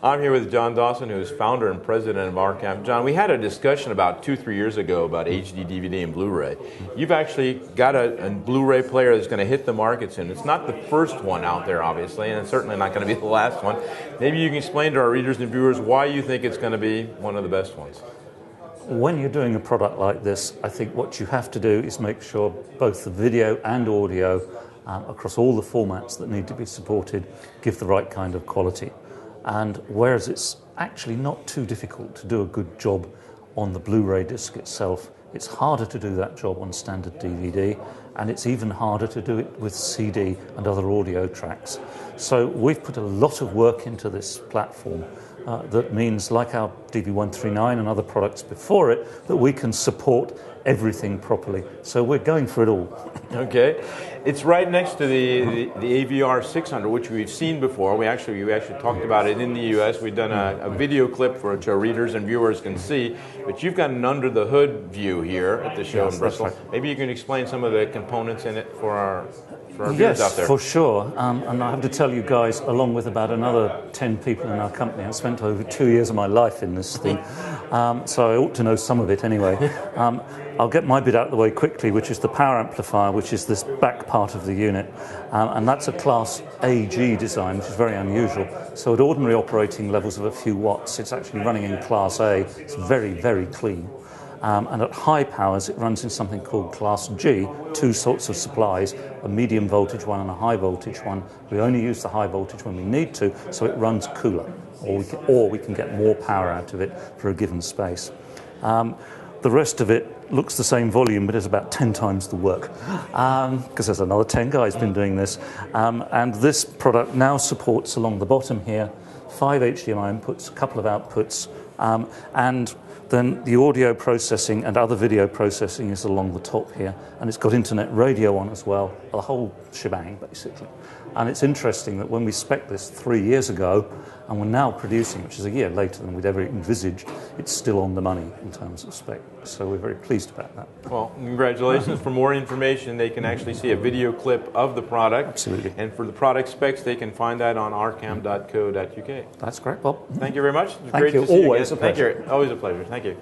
I'm here with John Dawson, who's founder and president of Arcam. John, we had a discussion about 2-3 years ago about HD, DVD, and Blu-ray. You've actually got a Blu-ray player that's going to hit the market soon. It's not the first one out there, obviously, and it's certainly not going to be the last one. Maybe you can explain to our readers and viewers why you think it's going to be one of the best ones. When you're doing a product like this, I think what you have to do is make sure both the video and audio across all the formats that need to be supported give the right kind of quality. And whereas it's actually not too difficult to do a good job on the Blu-ray disc itself, it's harder to do that job on standard DVD, and it's even harder to do it with CD and other audio tracks. So we've put a lot of work into this platform. That means, like our DV139 and other products before it, that we can support everything properly. So we're going for it all. Okay. It's right next to the AVR 600, which we've seen before. We actually talked about it in the U.S. We've done a video clip for which our readers and viewers can see. But you've got an under-the-hood view here at the show in Bristol. Right. Maybe you can explain some of the components in it for our viewers out there. Yes, for sure. And I have to tell you guys, along with about another 10 people in our company, I spent over 2 years of my life in this thing. So I ought to know some of it anyway. I'll get my bit out of the way quickly, which is the power amplifier, which is this back part of the unit. And that's a Class AG design, which is very unusual. So at ordinary operating levels of a few watts, it's actually running in Class A. It's very, very clean. And at high powers, it runs in something called Class G, two sorts of supplies, a medium voltage one and a high voltage one. We only use the high voltage when we need to, so it runs cooler, or we can get more power out of it for a given space. The rest of it looks the same volume, but is about 10 times the work, because there's another 10 guys been doing this. And this product now supports, along the bottom here, 5 HDMI inputs, a couple of outputs, and then the audio processing and other video processing is along the top here, and it's got internet radio on as well, the whole shebang basically. And it's interesting that when we spec'd this 3 years ago, and we're now producing, which is a year later than we'd ever envisaged, it's still on the money in terms of spec. So we're very pleased about that. Well, congratulations. For more information, they can actually see a video clip of the product. Absolutely. And for the product specs, they can find that on arcam.co.uk. That's correct, Bob. Thank you very much. Thank you. Great to see you again. Always a pleasure. Thank you. Always a pleasure. Thank you.